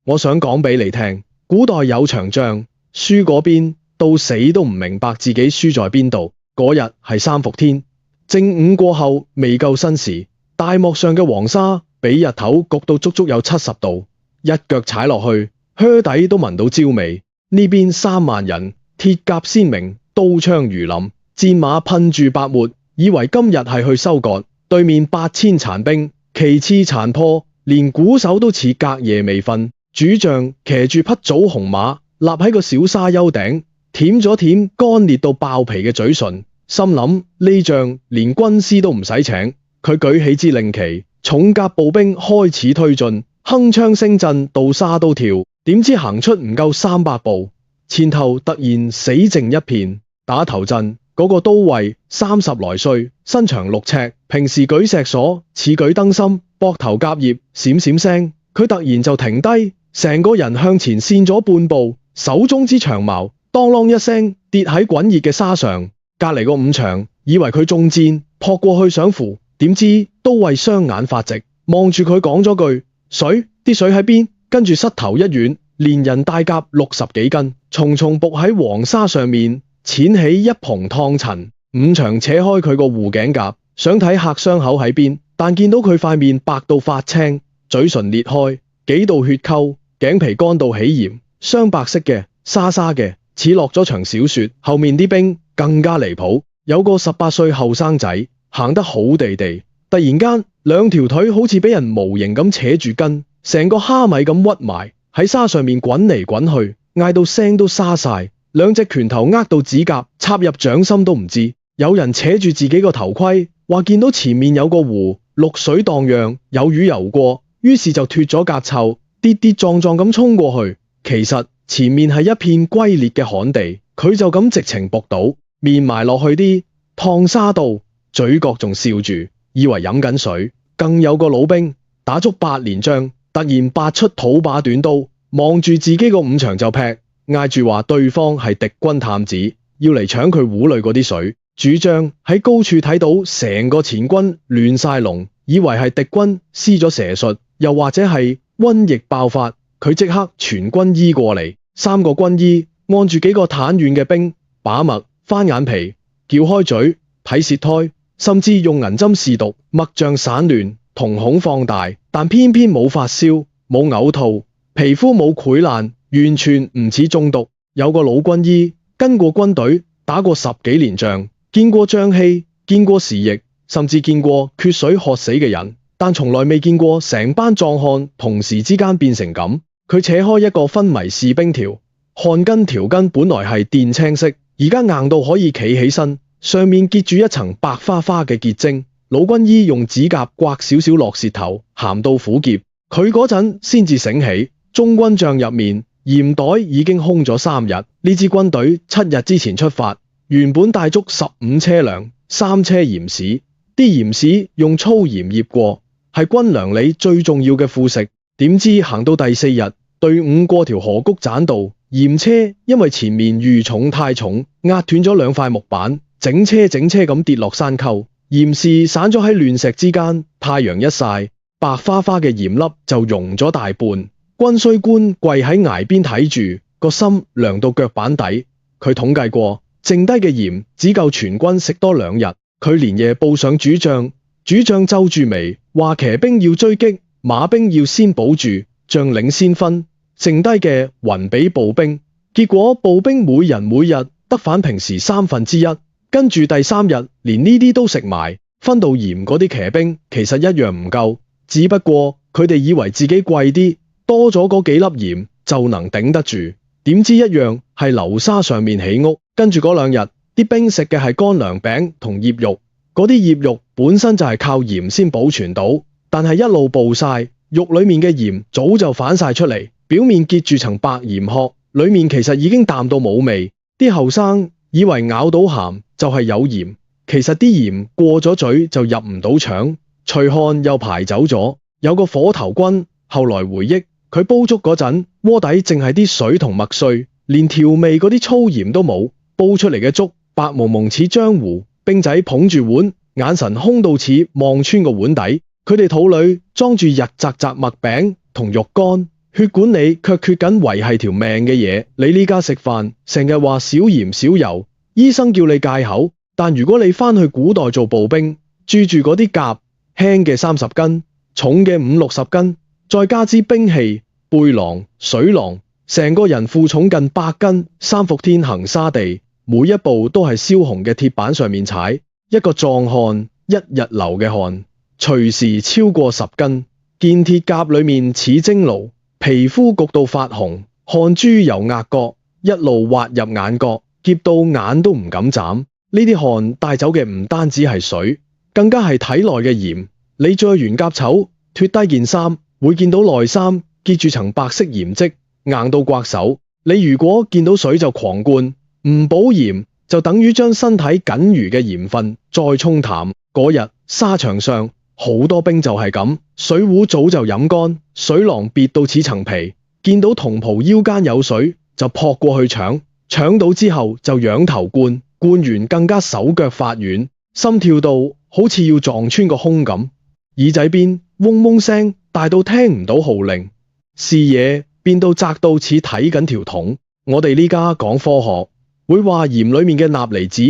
我想講俾你聽，古代有場仗，輸嗰邊到死都唔明白自己輸在邊度。嗰日係三伏天，正午過後未夠申時，大漠上嘅黃沙俾日頭焗到足足有70度，一腳踩落去，靴底都聞到焦味。呢邊3萬人，鐵甲鮮明，刀槍如林，戰馬噴住白沫，以為今日係去收割。對面8000殘兵，旗幟殘破，連鼓手都似隔夜未瞓。主將騎住匹棗紅馬，立喺個小沙丘頂，舔咗舔乾裂到爆皮嘅嘴唇，心諗呢仗連軍師都唔使請。佢舉起支令旗，重甲步兵開始推進，鏗鏘聲震到沙都跳。點知行出唔夠300步，前頭突然死靜一片。打頭陣嗰個都尉30來歲，身長6尺，平時舉石鎖似舉燈芯，膊頭夾葉閃閃聲。佢突然就停低，成個人向前跣咗半步，手中支長矛當啷一聲跌喺滾熱嘅沙上。隔籬個伍長以為佢中箭，撲過去想扶，點知都尉雙眼發直，望住佢講咗句：水，啲水喺邊？跟住膝頭一軟，連人帶甲60幾斤，重重仆喺黃沙上面，濺起一蓬燙塵。伍長扯開佢個護頸甲，想睇客傷口喺邊，但見到佢塊面白到發青，嘴唇裂開，幾道血溝，頸皮乾到起炎，雙白色嘅，沙沙嘅，似落咗場小雪。後面啲兵更加離譜，有個18歲後生仔行得好地地，突然間兩條腿好似俾人無形咁扯住筋，成個蝦米咁屈埋喺沙上面滾嚟滾去，嗌到聲都沙晒，兩隻拳頭握到指甲插入掌心都唔知。有人扯住自己個頭盔，話見到前面有個湖，綠水蕩漾，有魚游過，於是就脫咗甲臭，跌跌撞撞咁衝過去。其實前面係一片龜裂嘅旱地，佢就咁直情仆倒，面埋落去啲燙沙度，嘴角仲笑住，以為飲緊水。更有個老兵打足8年仗，突然拔出土把短刀，望住自己個伍長就劈，嗌住話對方係敵軍探子，要嚟搶佢壺裏嗰啲水。主將喺高處睇到成個前軍亂晒龍，以為係敵軍施咗蛇術，又或者係瘟疫爆發。佢即刻全軍醫過嚟，3個軍醫按住幾個癱軟嘅兵，把脈、翻眼皮、撬開嘴、睇舌苔，甚至用銀針試毒，脈象散亂，瞳孔放大，但偏偏冇發燒，冇嘔吐，皮膚冇潰爛，完全唔似中毒。有個老軍醫跟過軍隊，打過10幾年仗，見過瘴氣，見過時疫，甚至見過缺水渴死嘅人，但從來未見過成班壯漢同時之間變成咁。佢扯開一個昏迷士兵條，汗巾條巾本來係靛青色，而家硬到可以企起身，上面結住一層白花花嘅結晶。老軍醫用指甲刮少少落舌頭，鹹到苦澀。佢嗰陣先至醒起，中軍帳入面鹽袋已經空咗3日。呢支軍隊7日之前出發，原本帶足15車糧、3車鹽鱈，啲鹽鱈用粗鹽醃過，係軍糧裏最重要嘅副食。點知行到第4日，隊伍過條河谷棧道，鹽車因為前面遇重太重，壓斷咗2塊木板，整車咁跌落山溝，鹽鱈散咗喺亂石之間，太陽一曬，白花花嘅鹽粒就溶咗大半。軍需官跪喺崖邊睇住，個心涼到腳板底。佢統計過，剩低嘅鹽只夠全軍食多2日。佢連夜報上主將，主將皺住眉，話騎兵要追擊，馬兵要先保住，將領先分，剩低嘅匀俾步兵。結果步兵每人每日得返平時1/3，跟住第3日連呢啲都食埋，分到鹽嗰啲騎兵其實一樣唔夠，只不過佢哋以為自己貴啲，多咗嗰幾粒鹽就能頂得住，點知一樣係流沙上面起屋。跟住嗰2日，啲兵食嘅係乾糧餅同醃肉，嗰啲醃肉本身就係靠鹽先保存到，但係一路暴曬，肉裏面嘅鹽早就反晒出嚟，表面結住層白鹽殼，裏面其實已經淡到冇味。啲後生以為咬到鹹就係有鹽，其實啲鹽過咗嘴就入唔到腸，隨汗又排走咗。有個火頭軍後來回憶，佢煲粥嗰陣鍋底淨係啲水同麥穗，連調味嗰啲粗鹽都冇，煲出嚟嘅粥白蒙蒙似漿糊。兵仔捧住碗，眼神空到似望穿個碗底。佢哋肚裏裝住日扎扎麥餅同肉乾，血管你卻缺緊維係條命嘅嘢。你呢家食飯成日話少鹽少油，醫生叫你戒口，但如果你返去古代做步兵，住嗰啲甲，輕嘅30斤，重嘅50-60斤，再加支兵器，背囊、水囊，成個人負重近100斤，三伏天行沙地，每一步都係燒紅嘅鐵板上面踩，一個壯漢一日流嘅汗，隨時超過10斤，件鐵甲裏面似蒸爐，皮膚焗到發紅，汗珠由額角一路滑入眼角，澀到眼都唔敢眨。呢啲汗帶走嘅唔單止係水，更加係體內嘅鹽。你着完甲丑，脫低件衫，會見到內衫結住層白色鹽漬，硬到刮手。你如果見到水就狂灌，唔補鹽就等於將身體僅餘嘅鹽分再沖淡。嗰日沙場上好多兵就係咁，水壺早就飲乾，水囊別到似層皮，見到同袍腰間有水就撲過去搶，搶到之後就仰頭灌，灌完更加手腳發軟，心跳到好似要撞穿個胸咁，耳仔邊嗡嗡聲大到聽唔到號令，視野變到窄到似睇緊條筒。我哋呢家講科學，會話鹽裏面嘅鈉離子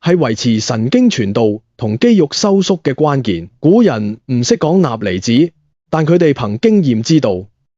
係維持神經傳導同肌肉收縮嘅關鍵。古人唔識講鈉離子，但佢哋憑經驗知道，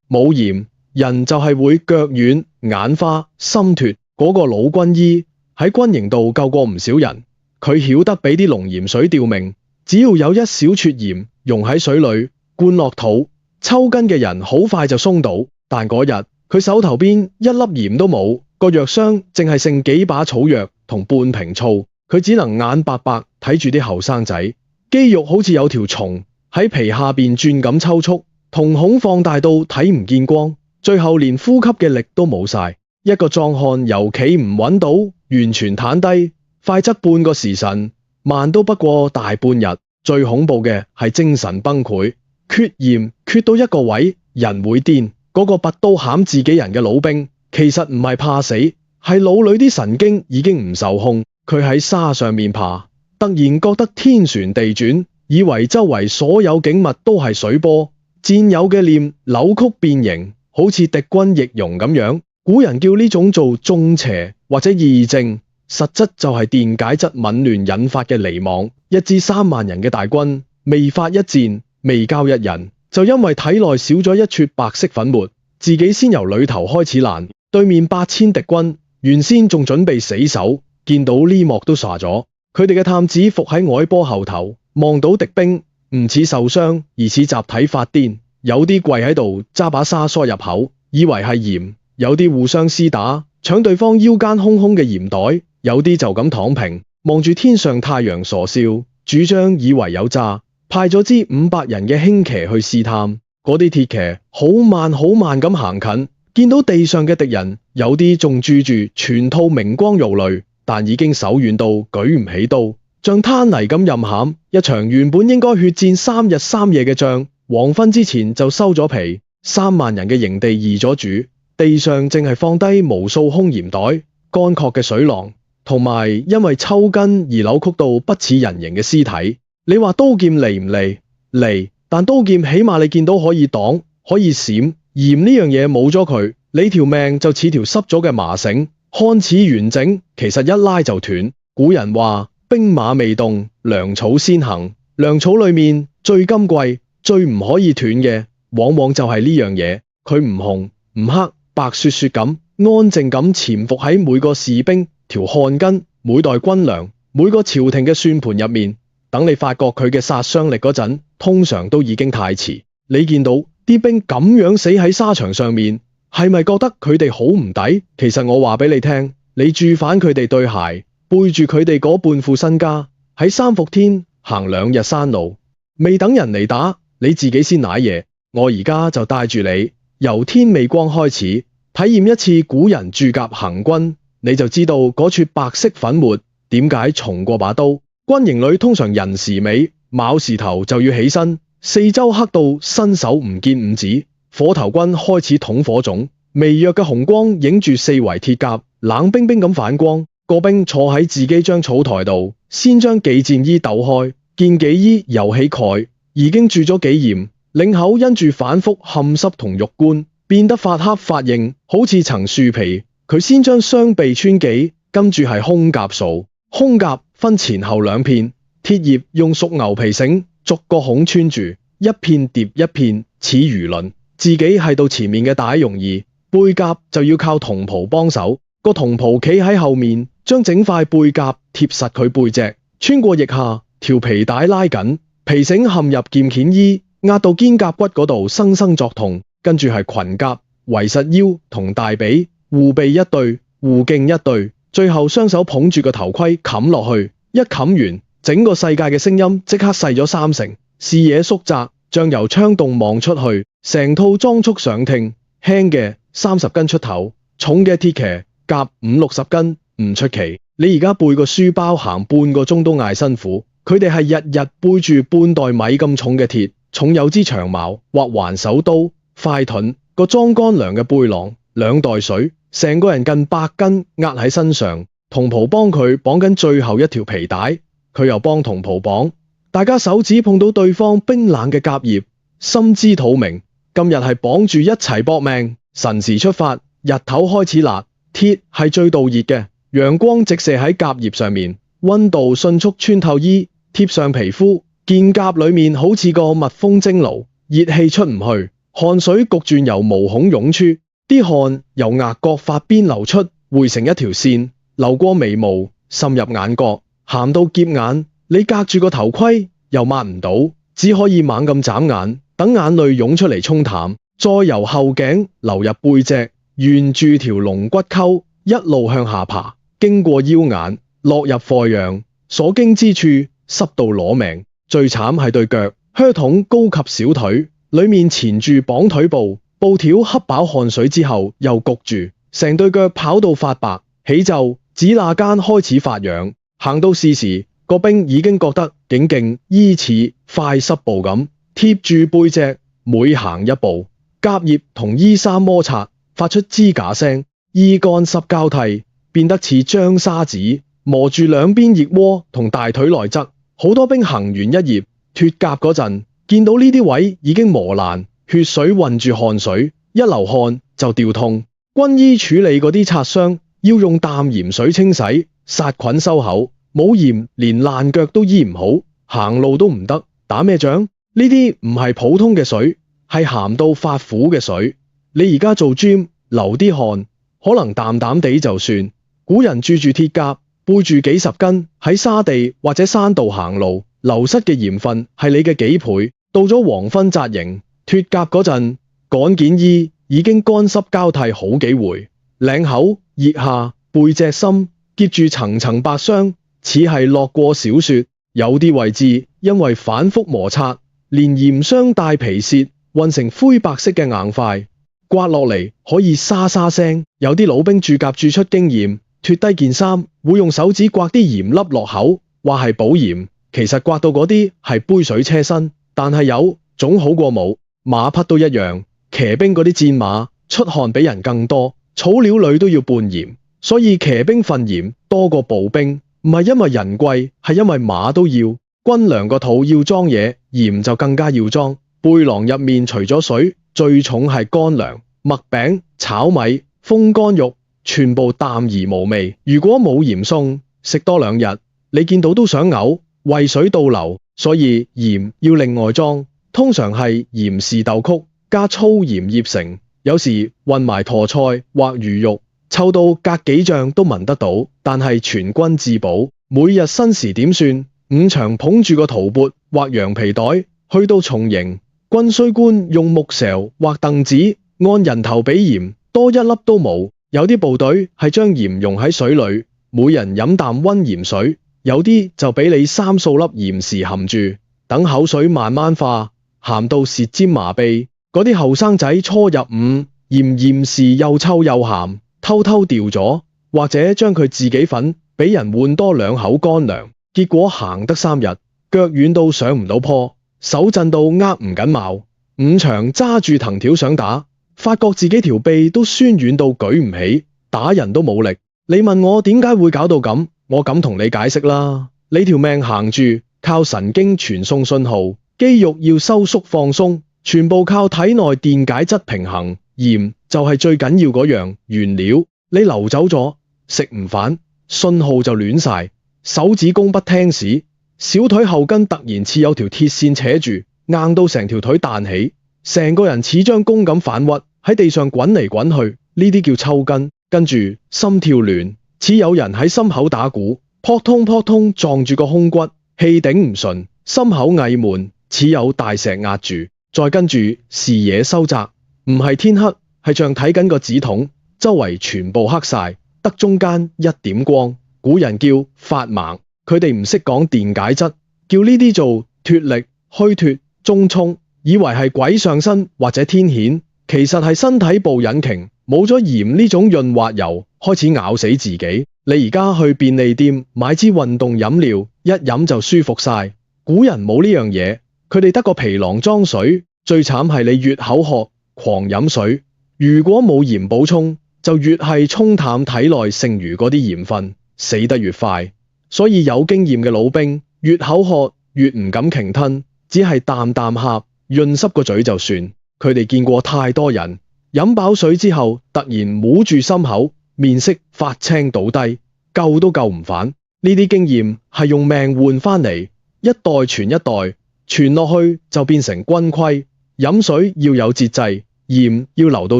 冇鹽人就係會腳軟、眼花、心脫。嗰個老軍醫喺軍營度救過唔少人，佢曉得俾啲濃鹽水吊命，只要有一小撮鹽溶喺水裏，灌落肚，抽筋嘅人好快就鬆倒。但嗰日佢手頭邊一粒鹽都冇，個藥箱淨係剩幾把草藥同半瓶醋，佢只能眼白白睇住啲後生仔，肌肉好似有條蟲喺皮下邊轉咁抽搐，瞳孔放大到睇唔見光，最後連呼吸嘅力都冇晒。一個壯漢由企唔穩到，完全癱低，快則半個時辰，慢都不過大半日。最恐怖嘅係精神崩潰，缺鹽缺到一個位，人會癲。嗰個拔刀砍自己人嘅老兵，其實唔係怕死，係腦裏啲神經已經唔受控。佢喺沙上面爬，突然覺得天旋地轉，以為周圍所有景物都係水波，戰友嘅臉扭曲變形，好似敵軍易容咁樣。古人叫呢種做中邪或者異症，實質就係電解質紊亂引發嘅離網。1至3萬人嘅大軍，未發一戰，未交一人，就因為體內少咗一撮白色粉末，自己先由裏頭開始爛。對面8000敵軍，原先仲準備死守，見到呢幕都傻咗。佢哋嘅探子伏喺矮波後頭，望到敵兵，唔似受傷，而似集體發癲。有啲跪喺度揸把沙梳入口，以為係鹽。有啲互相廝打，搶對方腰間空空嘅鹽袋；有啲就咁躺平，望住天上太陽傻笑。主將以為有詐，派咗支500人嘅輕騎去試探。嗰啲鐵騎好慢好慢咁行近，見到地上嘅敵人，有啲仲駐住全套明光玉淚，但已經手軟到舉唔起刀，像攤泥咁任砍。一場原本應該血戰3日3夜嘅仗，黃昏之前就收咗皮。3萬人嘅營地易咗主。地上淨係放低無數空鹽袋、乾涸嘅水囊，同埋因為抽筋而扭曲到不似人形嘅屍體。你話刀劍利唔利？利，但刀劍起碼你見到可以擋，可以閃。鹽呢樣嘢冇咗佢，你條命就似條濕咗嘅麻繩，看似完整，其實一拉就斷。古人話兵馬未動，糧草先行。糧草裏面最金貴、最唔可以斷嘅，往往就係呢樣嘢。佢唔紅唔黑，白雪雪咁安靜咁潛伏喺每個士兵條汗巾、每袋軍糧、每個朝廷嘅算盤入面。等你發覺佢嘅殺傷力嗰陣，通常都已經太遲。你見到啲兵咁樣死喺沙場上面，係咪覺得佢哋好唔抵？其實我話俾你聽，你住反佢哋對鞋，背住佢哋嗰半副身家，喺三伏天行2日山路，未等人嚟打，你自己先瀨嘢。我而家就帶住你，由天未光開始，體驗一次古人駐甲行軍，你就知道嗰撮白色粉末點解重過把刀。軍營裏通常人時尾，卯時頭就要起身，四周黑到伸手唔見五指。火頭軍開始捅火種，微弱嘅紅光影住四圍鐵甲，冷冰冰咁反光。個兵坐喺自己張草台度，先將幾箭衣抖開，見幾衣油起蓋，已經注咗幾鹽，領口因住反覆冚濕同肉乾，變得發黑發硬，好似層樹皮。佢先將雙臂穿幾，跟住係胸甲掃。胸甲分前後兩片，鐵葉用熟牛皮繩逐個孔穿住，一片疊一片，似魚鱗。自己係到前面嘅帶容易，背甲就要靠同袍幫手。個同袍企喺後面，將整塊背甲貼實佢背脊，穿過腋下，條皮帶拉緊，皮繩陷入劍片衣，壓到肩胛骨嗰度生生作痛。跟住係裙甲，圍實腰同大髀，護臂一對，護頸一對，最後雙手捧住個頭盔冚落去，一冚完，整個世界嘅聲音即刻細咗3成，視野縮窄，像由窗洞望出去，成套裝束上聽，輕嘅30斤出頭，重嘅鐵騎夾50-60斤，唔出奇。你而家背個書包行半個鐘都嗌辛苦，佢哋係日日背住半袋米咁重嘅鐵，重有支長矛或環手刀，快盾，個裝乾糧嘅背囊，2袋水，成個人近100斤壓喺身上。同袍幫佢綁緊最後一條皮帶，佢又幫同袍綁，大家手指碰到對方冰冷嘅甲葉，心知肚明，今日係綁住一齊搏命。辰時出發，日頭開始辣，鐵係最導熱嘅，陽光直射喺甲葉上面，溫度迅速穿透衣，貼上皮膚，劍甲裏面好似個密封蒸爐，熱氣出唔去。汗水焗住由毛孔湧出，啲汗由額角髮邊流出，匯成一條線，流過眉毛，滲入眼角，鹹到澀眼。你隔住個頭盔又抹唔到，只可以猛咁眨眼，等眼淚湧出嚟沖淡，再由後頸流入背脊，沿住條龍骨溝一路向下爬，經過腰眼，落入貨陽，所經之處濕到攞命。最慘係對腳，靴筒高及小腿，裏面纏住綁腿布，布條吸飽汗水之後又焗住，成對腳跑到發白，起皺，指那間開始發癢。行到是時，個兵已經覺得頸勁依似快濕布咁貼住背脊，每行一步，甲葉同衣衫摩擦，發出吱架聲，衣乾濕交替，變得似張砂紙，磨住兩邊腋窩同大腿內側。好多兵行完一頁脫甲嗰陣，見到呢啲位已經磨爛，血水混住汗水，一流汗就掉痛。軍醫處理嗰啲擦傷，要用淡鹽水清洗，殺菌收口。冇鹽連爛腳都醫唔好，行路都唔得。打咩仗？呢啲唔係普通嘅水，係鹹到發苦嘅水。你而家做 gym 流啲汗，可能淡淡地就算。古人著住鐵甲，背住幾十斤喺沙地或者山道行路，流失嘅鹽分係你嘅幾倍。到咗黃昏紮營脫甲嗰陣，趕件衣已經乾濕交替好幾回，領口、腋下、背脊心結住層層白霜，似係落過小雪。有啲位置因為反覆摩擦，連鹽霜帶皮屑混成灰白色嘅硬塊，刮落嚟可以沙沙聲。有啲老兵駐甲駐出經驗，脫低件衫會用手指刮啲鹽粒落口，話係補鹽，其實刮到嗰啲係杯水車薪。但係有總好過冇。馬匹都一樣，騎兵嗰啲戰馬出汗比人更多，草料裏都要拌鹽，所以騎兵份鹽多過步兵。唔係因為人貴，係因為馬都要。軍糧個肚要裝嘢，鹽就更加要裝。背囊入面除咗水，最重係乾糧、麥餅、炒米、風乾肉，全部淡而無味。如果冇鹽餸，食多2日，你見到都想嘔，胃水倒流。所以鹽要另外裝，通常係鹽豉豆曲加粗鹽醃成，有時混埋駝菜或魚肉，臭到隔幾丈都聞得到。但係全軍自保，每日申時點算，5場捧住個圖缽或羊皮袋，去到重營，軍需官用木勺或凳子按人頭俾鹽，多1粒都冇。有啲部隊係將鹽溶喺水裏，每人飲啖溫鹽水。有啲就俾你3數粒鹽匙含住，等口水慢慢化，鹹到舌尖麻痹。嗰啲後生仔初入伍，嫌鹽匙又臭又鹹，偷偷掉咗，或者將佢自己粉，俾人換多2口乾糧。結果行得3日，腳軟到上唔到坡，手震到握唔緊矛。5場揸住藤條想打，發覺自己條臂都酸軟到舉唔起，打人都冇力。你問我點解會搞到咁？我咁同你解釋啦，你條命行住，靠神經傳送信號，肌肉要收縮放鬆，全部靠體內電解質平衡。鹽就係最緊要嗰樣原料，你流走咗，食唔返，信號就亂晒，手指公不聽使，小腿後跟突然似有條鐵線扯住，硬到成條腿彈起，成個人似張弓咁反屈喺地上滾嚟滾去，呢啲叫抽筋。跟住心跳亂，似有人喺心口打鼓，撲通撲通撞住個胸骨，氣頂唔順，心口翳悶，似有大石壓住。再跟住視野收窄，唔係天黑，係像睇緊個紙筒，周圍全部黑晒，得中間一點光。古人叫發盲，佢哋唔識講電解質，叫呢啲做脫力、虛脫、中衝，以為係鬼上身或者天譴，其實係身體部引擎冇咗鹽呢種潤滑油，開始咬死自己。你而家去便利店買支運動飲料，一飲就舒服晒。古人冇呢樣嘢，佢哋得個皮囊裝水。最慘係你越口渴，狂飲水，如果冇鹽補充，就越係沖淡體內剩餘嗰啲鹽分，死得越快。所以有經驗嘅老兵，越口渴越唔敢鯨吞，只係啖啖呷，潤濕個嘴就算。佢哋見過太多人飲飽水之後，突然捂住心口，面色發青倒低，救都救唔返。呢啲經驗係用命換翻嚟，一代傳一代，傳落去就變成軍規。飲水要有節制，鹽要留到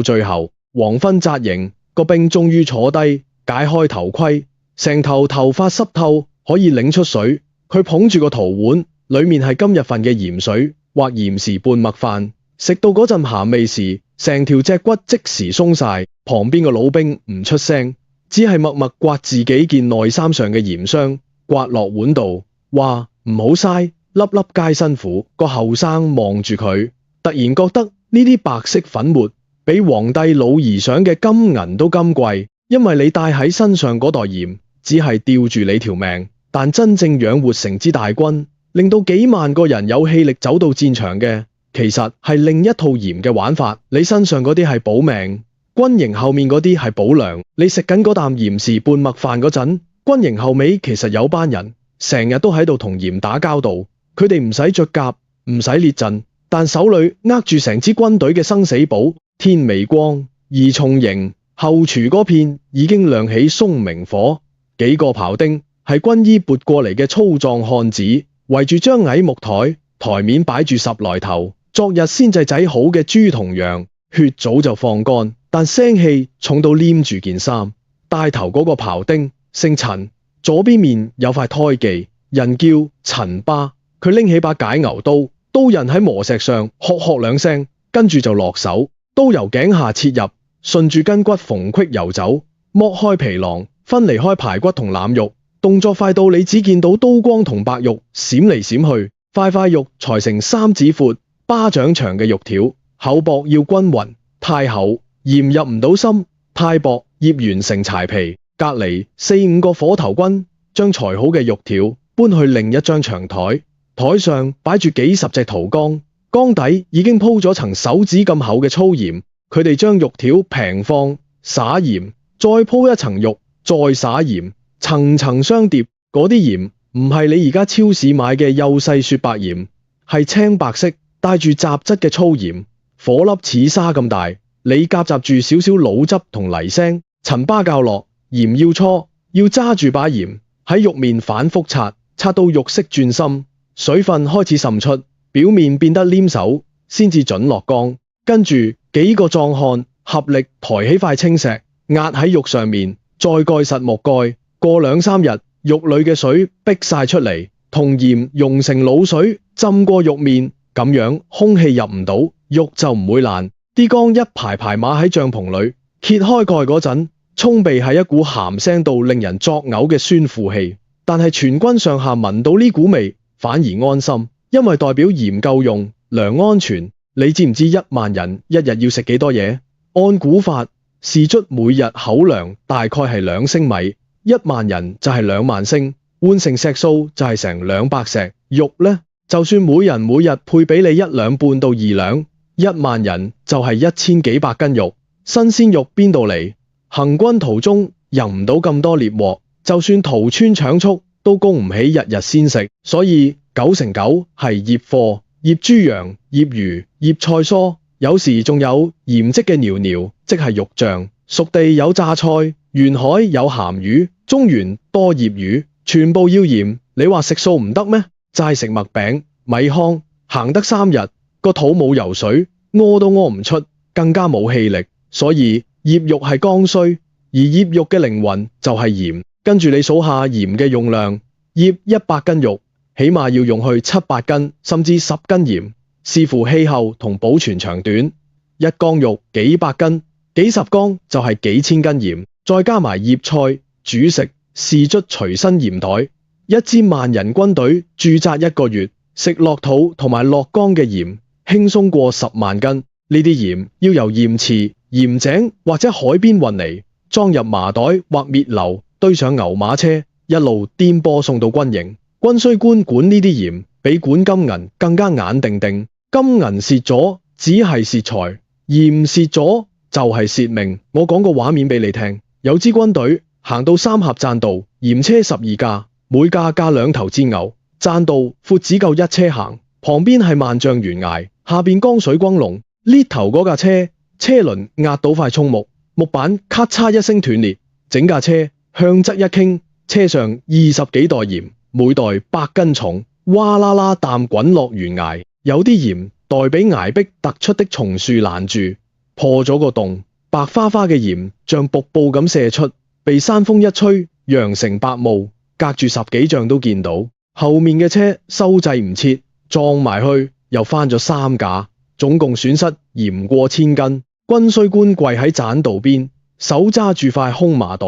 最後。黃昏紮營，個兵終於坐低，解開頭盔，成頭頭髮濕透，可以擰出水。佢捧住個陶碗，裏面係今日份嘅鹽水或鹽時拌麥飯。食到嗰陣鹹味時，成條脊骨即時鬆晒。旁邊個老兵唔出聲，只係默默刮自己件內衫上嘅鹽霜，刮落碗度，話唔好嘥，粒粒皆辛苦。個後生望住佢，突然覺得呢啲白色粉末比皇帝老兒賞嘅金銀都金貴，因為你帶喺身上嗰袋鹽只係吊住你條命，但真正養活成支大軍，令到幾萬個人有氣力走到戰場嘅，其實係另一套鹽嘅玩法。你身上嗰啲係保命，軍營後面嗰啲係保糧。你食緊嗰啖鹽時拌麥飯嗰陣，軍營後尾其實有班人成日都喺度同鹽打交道，佢哋唔使着甲，唔使列陣，但手裏握住成支軍隊嘅生死簿。天未光，二重營後廚嗰片已經亮起鬆明火，幾個庖丁係軍醫撥過嚟嘅粗壯漢子，圍住張矮木台，台面擺住10來頭昨日先製仔好嘅豬同羊，血早就放乾，但腥氣重到黏住件衫。帶頭嗰個庖丁姓陳，左邊面有塊胎記，人叫陳巴。佢拎起把解牛刀，刀刃喺磨石上殼殼兩聲，跟住就落手。刀由頸下切入，順住筋骨縫隙游走，剝開皮囊，分離開排骨同腩肉，動作快到你只見到刀光同白肉閃嚟閃去。塊塊肉裁成3指闊、巴掌長嘅肉條，厚薄要均勻，太厚鹽入唔到心，太薄醃完成柴皮。隔籬4、5個火頭軍將裁好嘅肉條搬去另一張長台，台上擺住幾十隻陶缸。缸底已經鋪咗層手指咁厚嘅粗鹽，佢哋將肉條平放，撒鹽，再鋪一層肉，再撒鹽，層層相疊。嗰啲鹽唔係你而家超市買嘅幼細雪白鹽，係青白色帶住雜質嘅粗鹽，火粒似沙咁大，你夾雜住少少滷汁同泥腥。陳巴教落鹽要搓，要揸住把鹽喺肉面反覆擦，擦到肉色轉深，水分開始滲出，表面變得黏手，先至準落缸。跟住幾個壯漢合力抬起塊青石，壓喺肉上面，再蓋實木蓋。過2、3日，肉裏嘅水逼晒出嚟，同鹽溶成滷水，浸過肉面，咁樣空氣入唔到，肉就唔會爛。啲缸一排排碼喺帳篷裏，揭開蓋嗰陣，沖鼻係一股鹹腥到令人作嘔嘅酸腐氣。但係全軍上下聞到呢股味，反而安心。因為代表鹽夠用，糧安全。你知唔知1萬人一日要食幾多嘢？按古法，士卒每日口糧大概係2升米，1萬人就係2萬升，換成石數就係成200石。肉呢，就算每人每日配俾你1兩半到2兩，1萬人就係1000幾百斤肉。新鮮肉邊度嚟？行軍途中入唔到咁多獵獲，就算屠村搶速都供唔起日日鮮食，所以9成9係醃貨、醃豬羊、醃魚、醃菜蔬，有時仲有鹽漬嘅尿尿，即係肉醬，熟地有榨菜，沿海有鹹魚，中原多醃魚，全部要鹽。你話食素唔得咩？齋食麥餅、米糠，行得3日，個肚冇油水，屙都屙唔出，更加冇氣力。所以醃肉係剛需，而醃肉嘅靈魂就係鹽。跟住你數下鹽嘅用量，醃100斤肉，起碼要用去7-8斤，甚至10斤鹽，視乎氣候同保存長短。一缸肉幾百斤，幾十缸就係幾千斤鹽，再加埋醃菜、煮食、士卒隨身鹽袋，一支萬人軍隊駐紮1個月，食落肚同埋落缸嘅鹽，輕鬆過10萬斤。呢啲鹽要由鹽池、鹽井或者海邊運嚟，裝入麻袋或篾篓，堆上牛馬車，一路顛簸送到軍營。軍需官管呢啲鹽，比管金銀更加眼定定。金銀蝕咗只係蝕財，鹽蝕咗就係蝕命。我講個畫面俾你聽，有支軍隊行到三峽棧道，鹽車12架，每架架2頭煎牛，棧道闊只夠1車行，旁邊係萬丈懸崖，下邊江水轟隆。呢頭嗰架車，車輪壓倒塊葱木，木板咔嚓一聲斷裂，整架車向側一傾，車上20幾袋鹽，每袋100斤重，嘩啦啦啖滾落懸崖。有啲鹽袋俾崖壁突出的松樹攔住，破咗個洞，白花花嘅鹽像瀑布咁射出，被山風一吹，揚成白霧，隔住10幾丈都見到。後面嘅車收掣唔切，撞埋去又翻咗3架。總共損失鹽過1000斤，軍需官跪喺棧道邊，手揸住塊空麻袋，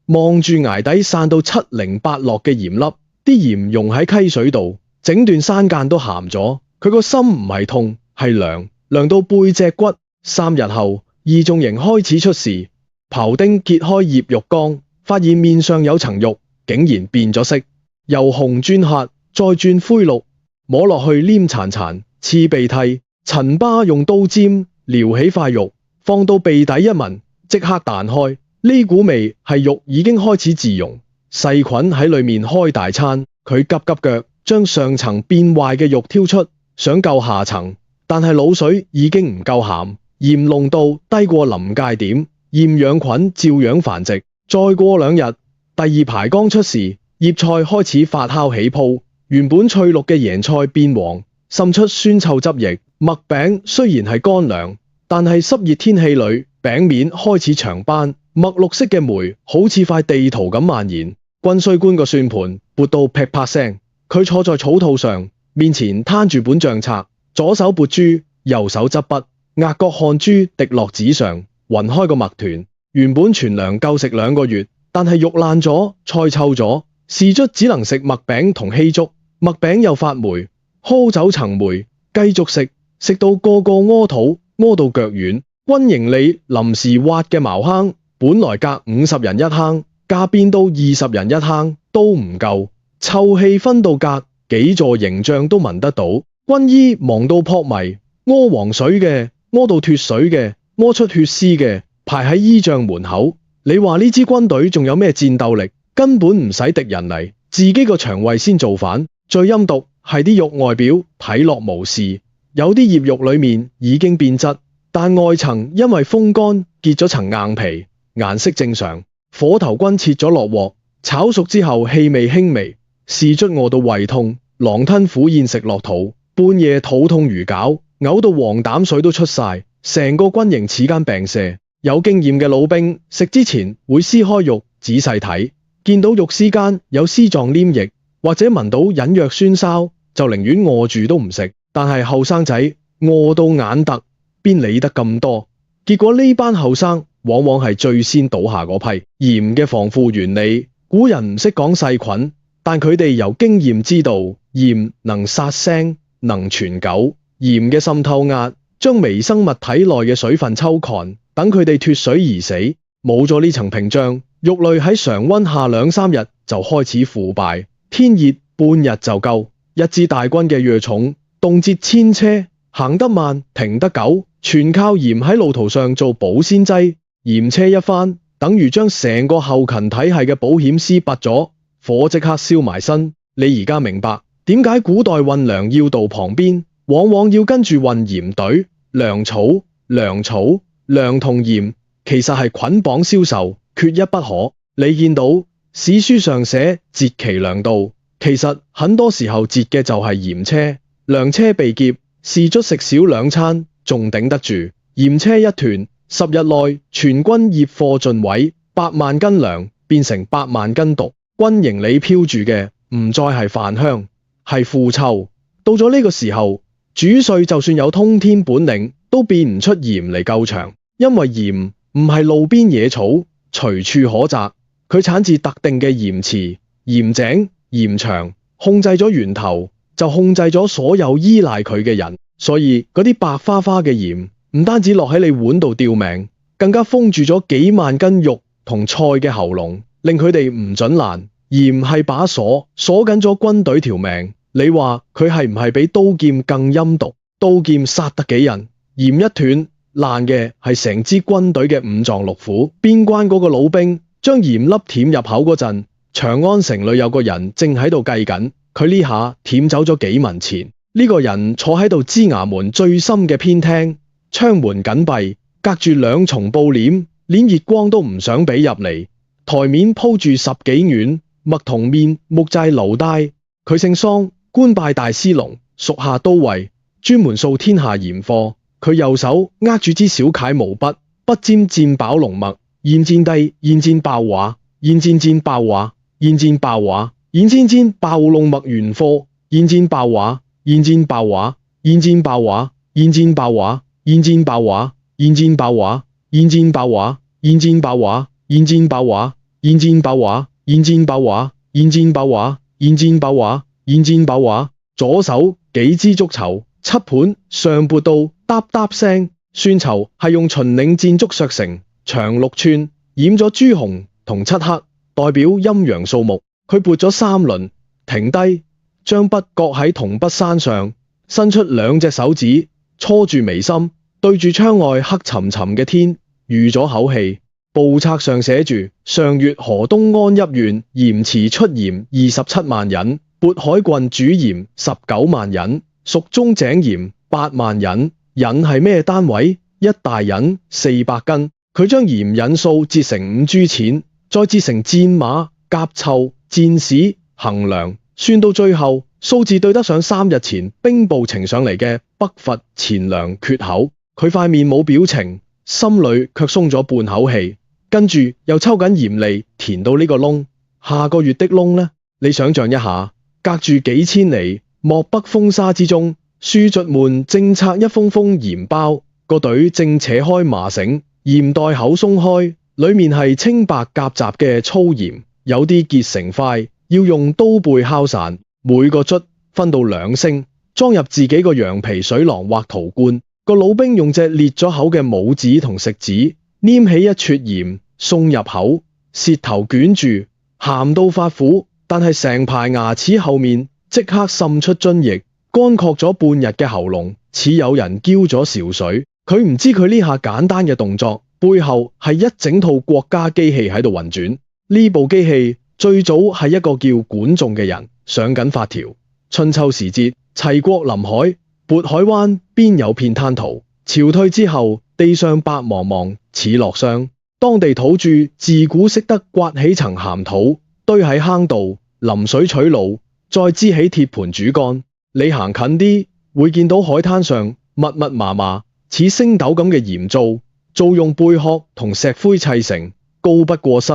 望住崖底散到7零8落嘅鹽粒，啲鹽溶喺溪水度，整段山澗都鹹咗。佢個心唔係痛，係涼，涼到背脊骨。3日後，二縱營開始出事，庖丁揭開醃肉缸，發現面上有層肉，竟然變咗色，由紅轉黑，再轉灰綠，摸落去黏潺潺，刺鼻涕。陳巴用刀尖撩起塊肉，放到鼻底一聞，即刻彈開。呢股味係肉已經開始自溶，細菌喺裏面開大餐。佢急急腳將上層變壞嘅肉挑出，想救下層，但係滷水已經唔夠鹹，鹽濃度低過臨界點，厭氧菌照樣繁殖。再過2日，第2排缸出事，葉菜開始發酵起泡，原本翠綠嘅椰菜變黃，滲出酸臭汁液。麥餅雖然係乾糧，但係濕熱天氣裏，餅面開始長斑，墨綠色嘅霉好似塊地圖咁蔓延。軍需官個算盤撥到噼啪聲，佢坐在草套上，面前攤住本賬冊，左手撥珠，右手執筆，額角汗珠滴落紙上，暈開個麥團。原本存糧夠食2個月，但係肉爛咗，菜臭咗，士卒只能食麥餅同稀粥，麥餅又發霉，蒿走層霉，繼續食。食到個個屙肚，屙到腳軟。軍營裏臨時挖嘅茅坑，本來隔50人一坑，加變到20人一坑都唔夠，臭氣熏到隔幾座營帳都聞得到。軍醫忙到撲迷，屙黃水嘅，屙到脫水嘅，屙出血絲嘅，排喺醫帳門口。你話呢支軍隊仲有咩戰鬥力？根本唔使敵人嚟，自己個腸胃先造反。最陰毒係啲肉外表睇落無事。有啲醃肉裏面已經變質，但外層因為風乾結咗層硬皮，顏色正常。火頭軍切咗落鑊，炒熟之後氣味輕微。士卒餓到胃痛，狼吞虎咽食落肚，半夜肚痛如絞，嘔到黃膽水都出晒，成個軍營似間病舍。有經驗嘅老兵食之前會撕開肉仔細睇，見到肉絲間有絲狀黏液，或者聞到隱約酸梢，就寧願餓住都唔食。但係後生仔餓到眼突，邊理得咁多？結果呢班後生往往係最先倒下嗰批。鹽嘅防腐原理，古人唔識講細菌，但佢哋由經驗知道，鹽能殺腥，能存久。鹽嘅滲透壓將微生物體內嘅水分抽乾，等佢哋脫水而死。冇咗呢層屏障，肉類喺常溫下2-3日就開始腐敗。天熱半日就夠。一支大軍嘅藥重，動輒1000車，行得慢，停得久，全靠鹽喺路途上做保鮮劑。鹽車一翻，等於將成個後勤體系嘅保險絲拔咗，火即刻燒埋身。你而家明白點解古代運糧要道旁邊，往往要跟住運鹽隊？糧草、糧草、糧同鹽其實係捆綁銷售，缺一不可。你見到史書上寫截其糧道，其實很多時候截嘅就係鹽車，糧車被劫，士卒食少兩餐仲頂得住，鹽車一斷，10日內全軍業貨盡毀，8萬斤糧變成8萬斤毒，軍營裏飄住嘅唔再係飯香，係腐臭。到咗呢個時候，主帥就算有通天本領，都變唔出鹽嚟救場，因為鹽唔係路邊野草，隨處可摘，佢產自特定嘅鹽池、鹽井、鹽場，控制咗源頭，就控制咗所有依賴佢嘅人。所以嗰啲白花花嘅鹽，唔單止落喺你碗度吊命，更加封住咗幾萬斤肉同菜嘅喉嚨，令佢哋唔准爛。鹽係把鎖，鎖緊咗軍隊條命。你話佢係唔係比刀劍更陰毒？刀劍殺得幾人，鹽一斷爛嘅係成支軍隊嘅五臟六腑。邊關嗰個老兵將鹽粒舔入口嗰陣，長安城裏有個人正喺度計緊，佢呢下舔走咗幾文錢。呢個人坐喺度支衙門最深嘅偏廳，窗門緊閉，隔住2重布簾，連熱光都唔想俾入嚟。台面鋪住10幾碗麥同麵木製驢帶。佢姓桑，官拜大司農，屬下都尉，專門掃天下鹽貨。佢右手握住支小楷毛筆，筆尖蘸飽濃墨，現戰帝，現戰爆畫，現戰爆畫，現戰爆畫，現戰爆濃墨原貨，現戰爆畫，現戰爆畫，現戰爆畫，現戰爆畫，現戰爆畫，現戰爆畫，現戰爆畫，現戰爆畫，現戰爆畫，現戰爆畫，現戰爆畫，現戰爆畫，現戰爆畫，現戰爆畫。左手幾支竹籌，7盤上撥到嗒嗒聲。蒜籌係用秦嶺箭竹削成，長6寸，染咗朱紅同漆黑，代表陰陽數目。佢撥咗3輪，停低，將筆擱喺銅筆山上，伸出2隻手指，搓住眉心，對住窗外黑沉沉嘅天，預咗口氣。簿冊上寫住：上月河東安邑縣鹽池出鹽27萬引，渤海郡主鹽19萬引，蜀中井鹽8萬引。引係咩單位？一大引400斤。佢將鹽引數折成5銖錢，再折成戰馬、甲湊、戰士、衡量，算到最後，數字對得上3日前兵部呈上嚟嘅北伐錢糧缺口。佢塊面冇表情，心裏卻鬆咗半口氣，跟住又抽緊鹽嚟填到呢個窿。下個月的窿呢？你想象一下，隔住幾千里漠北風沙之中，庶卒們正拆一封封鹽包，個隊正扯開麻繩，鹽袋口鬆開，裏面係清白夾雜嘅粗鹽，有啲結成塊，要用刀背敲散，每個卒分到2升，裝入自己個羊皮水囊或陶罐。個老兵用隻裂咗口嘅拇指同食指拈起一撮鹽送入口，舌頭捲住，鹹到發苦，但係成排牙齒後面即刻滲出津液，乾涸咗半日嘅喉嚨似有人澆咗韶水。佢唔知佢呢下簡單嘅動作背後係一整套國家機器喺度運轉。呢部機器最早係一個叫管仲嘅人上緊法條。春秋時節，齊國臨海，渤海灣邊有片灘塗。潮退之後，地上白茫茫似落霜。當地土著自古識得刮起層鹹土，堆喺坑度，淋水取露，再支起鐵盤煮乾。你行近啲，會見到海灘上密密麻麻似星斗咁嘅鹽皂，皂用貝殼同石灰砌成，高不過膝，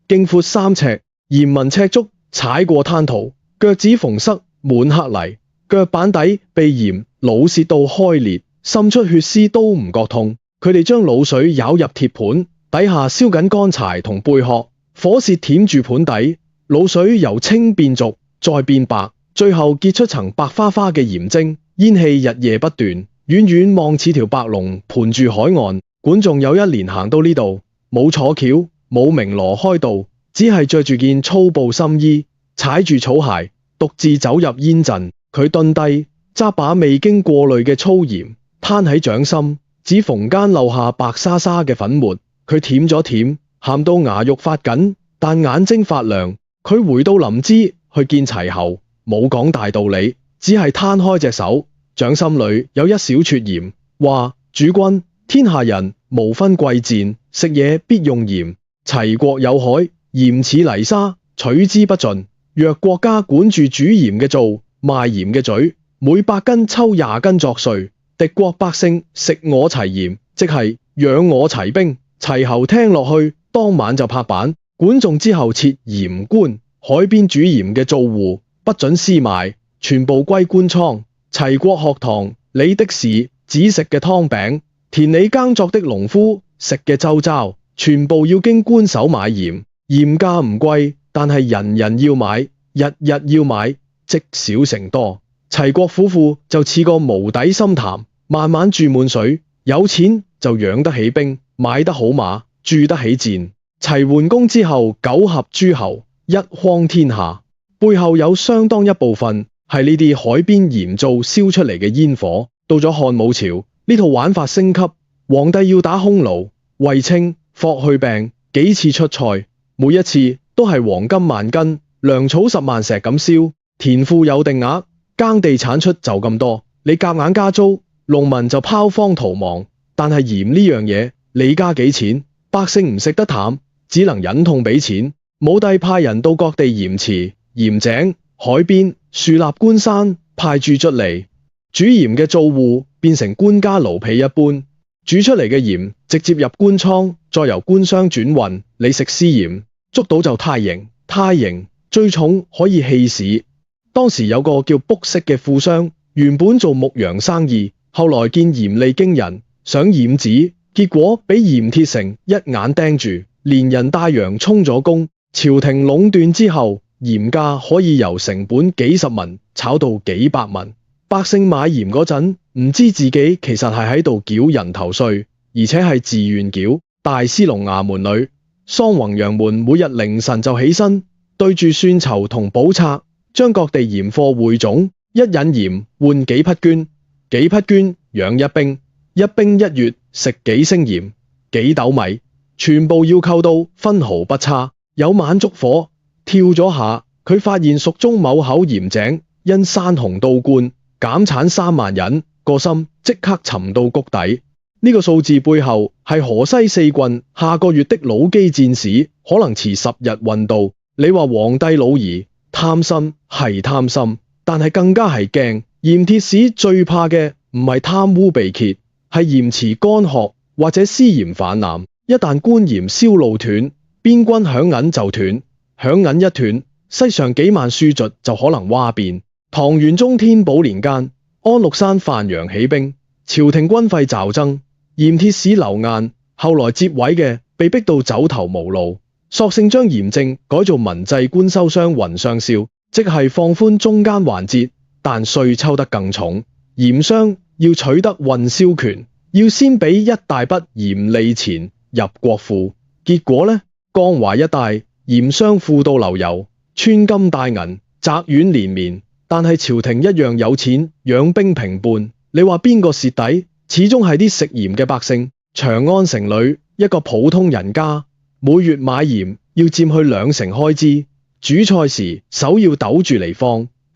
徑闊3尺，鹽紋赤足，踩過灘塗，腳趾縫塞滿黑泥，腳板底被鹽滷蝕到開裂，滲出血絲都唔覺痛。佢哋將滷水舀入鐵盤，底下燒緊乾柴同貝殼，火舌舔住盤底，滷水由青變濁，再變白，最後結出層白花花嘅鹽精，煙氣日夜不斷，遠遠望似條白龍盤住海岸。管仲有一年行到呢度，冇坐轎，冇鳴鑼開道，只係着住件粗布深衣，踩住草鞋，獨自走入煙陣。佢蹲低，揸把未經過濾嘅粗鹽，攤喺掌心，指縫間漏下白沙沙嘅粉末。佢舔咗舔，鹹到牙肉發緊，但眼睛發亮。佢回到臨淄去見齊侯，冇講大道理，只係攤開隻手，掌心裏有一小撮鹽，話主君，天下人無分貴賤，食嘢必用鹽。齊國有海，鹽似泥沙，取之不盡。若國家管住煮鹽嘅灶，賣鹽嘅嘴，每100斤抽20斤作稅，敵國百姓食我齊鹽，即係養我齊兵。齊侯聽落去，當晚就拍板，管仲之後設鹽官，海邊煮鹽嘅灶戶不准私賣，全部歸官倉。齊國學堂里的士只食嘅湯餅，田裏耕作的農夫食嘅周遭，全部要經官手買鹽。鹽價唔貴，但係人人要買，日日要買，積少成多。齊國府庫就似個無底深潭，慢慢注滿水。有錢就養得起兵，買得好馬，鑄得起箭。齊桓公之後9合諸侯，一匡天下，背後有相當一部分係呢啲海邊鹽灶燒出嚟嘅煙火。到咗漢武朝，呢套玩法升級，皇帝要打匈奴、衛青、霍去病，幾次出塞，每一次都係黃金萬斤，糧草10萬石咁燒。田賦有定額，耕地產出就咁多，你夾硬加租，農民就拋荒逃亡。但係鹽呢樣嘢，你加幾錢，百姓唔食得淡，只能忍痛俾錢。武帝派人到各地鹽池、鹽井、海邊樹立官山，派駐出嚟。煮鹽嘅灶戶變成官家奴婢一般，煮出嚟嘅鹽直接入官倉，再由官商轉運。你食私鹽，捉到就太刑，太刑最重可以棄市。當時有個叫卜式嘅富商，原本做牧羊生意，後來見鹽利驚人，想染指，結果俾鹽鐵城一眼盯住，連人帶羊充咗公。朝廷壟斷之後，鹽價可以由成本幾十文炒到幾百文。百姓買鹽嗰陣，唔知自己其實係喺度繳人頭稅，而且係自願繳。大司農衙門裏，桑弘羊門每日凌晨就起身，對住算籌同簿冊，將各地鹽貨匯總，一引鹽換幾匹絹，幾匹絹養一兵，一兵一月食幾升鹽，幾斗米，全部要扣到分毫不差。有晚燭火，跳咗下，佢發現蜀中某口鹽井因山洪倒灌，減產3萬人，個心即刻沉到谷底。呢個數字背後係河西4郡下個月的老基戰史，可能遲10日運到。你話皇帝老兒貪心係貪心，但係更加係驚。鹽鐵史最怕嘅唔係貪污被揭，係鹽池乾涸或者私鹽氾濫。一旦官鹽銷路斷，邊軍響銀就斷，響銀一斷，西上幾萬書卒就可能嘩變。唐玄宗天寶年間，安祿山范陽起兵，朝廷軍費驟增，鹽鐵史劉晏後來接位嘅被逼到走投無路，索性將鹽政改做民制官收商雲上銷，即係放寬中間環節，但稅抽得更重。鹽商要取得運銷權，要先俾一大筆鹽利錢入國庫，結果呢，江淮一帶鹽商富到流油，穿金戴銀，宅院連綿，但係朝廷一樣有錢養兵平叛。你話邊個蝕底？始終係啲食鹽嘅百姓。長安城裏一個普通人家，每月買鹽要佔去2成開支，煮菜時手要抖住嚟